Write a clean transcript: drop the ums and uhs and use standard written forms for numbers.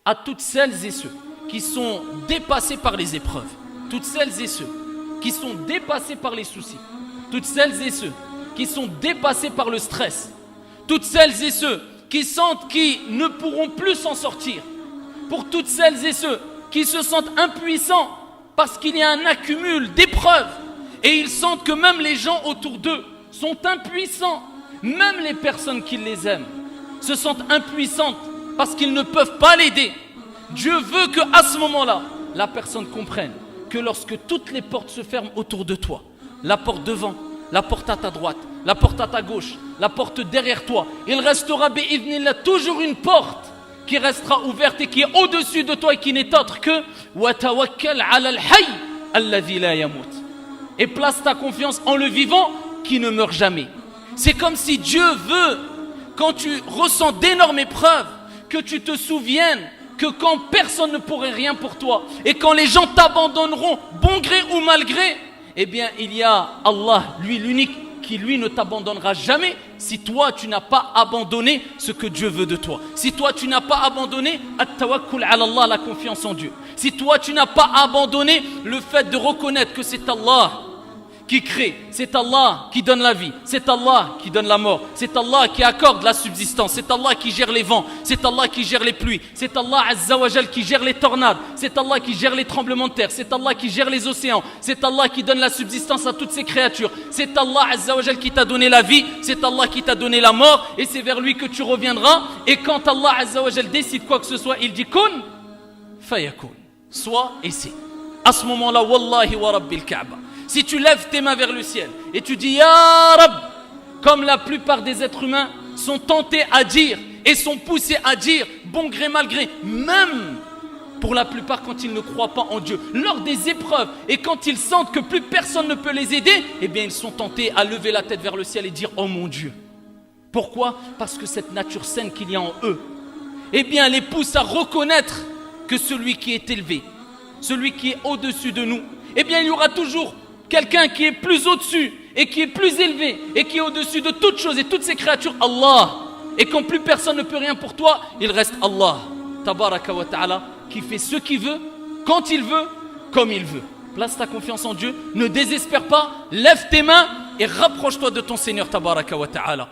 à toutes celles et ceux qui sont dépassés par les épreuves, toutes celles et ceux qui sont dépassés par les soucis, toutes celles et ceux qui sont dépassés par le stress, toutes celles et ceux qui sentent qu'ils ne pourront plus s'en sortir, pour toutes celles et ceux qui se sentent impuissants parce qu'il y a un accumul d'épreuves et ils sentent que même les gens autour d'eux sont impuissants, même les personnes qui les aiment se sentent impuissantes parce qu'ils ne peuvent pas l'aider. Dieu veut qu'à ce moment-là, la personne comprenne que lorsque toutes les portes se ferment autour de toi, la porte devant, la porte à ta droite, la porte à ta gauche, la porte derrière toi, il restera bi'idhnillah toujours une porte qui restera ouverte et qui est au-dessus de toi et qui n'est autre que wa tawakkal 'ala al-hayy alladhi la yamut. Et place ta confiance en le vivant qui ne meurt jamais. C'est comme si Dieu veut, quand tu ressens d'énormes épreuves, que tu te souviennes que quand personne ne pourrait rien pour toi et quand les gens t'abandonneront, bon gré ou mal gré, eh bien il y a Allah, lui l'unique, qui lui ne t'abandonnera jamais si toi tu n'as pas abandonné ce que Dieu veut de toi. Si toi tu n'as pas abandonné at-tawakkul 'ala Allah, la confiance en Dieu. Si toi tu n'as pas abandonné le fait de reconnaître que c'est Allah qui crée, c'est Allah qui donne la vie, c'est Allah qui donne la mort, c'est Allah qui accorde la subsistance, c'est Allah qui gère les vents, c'est Allah qui gère les pluies, c'est Allah Azza wa Jal qui gère les tornades, c'est Allah qui gère les tremblements de terre, c'est Allah qui gère les océans, c'est Allah qui donne la subsistance à toutes ces créatures, c'est Allah Azza wa Jal qui t'a donné la vie, c'est Allah qui t'a donné la mort et c'est vers lui que tu reviendras. Et quand Allah Azza wa Jal décide quoi que ce soit, il dit kun fayakun, soit et c'est. À ce moment-là, wallahi wa rabbil Kaaba, si tu lèves tes mains vers le ciel et tu dis Ya Rab, comme la plupart des êtres humains sont tentés à dire et sont poussés à dire, bon gré mal gré, même pour la plupart quand ils ne croient pas en Dieu, lors des épreuves et quand ils sentent que plus personne ne peut les aider, eh bien ils sont tentés à lever la tête vers le ciel et dire oh mon Dieu. Pourquoi? Parce que cette nature saine qu'il y a en eux, eh bien les pousse à reconnaître que celui qui est élevé, celui qui est au-dessus de nous, eh bien il y aura toujours quelqu'un qui est plus au-dessus et qui est plus élevé et qui est au-dessus de toutes choses et toutes ces créatures, Allah. Et quand plus personne ne peut rien pour toi, il reste Allah, tabaraka wa ta'ala, qui fait ce qu'il veut, quand il veut, comme il veut. Place ta confiance en Dieu, ne désespère pas, lève tes mains et rapproche-toi de ton Seigneur, tabaraka wa ta'ala.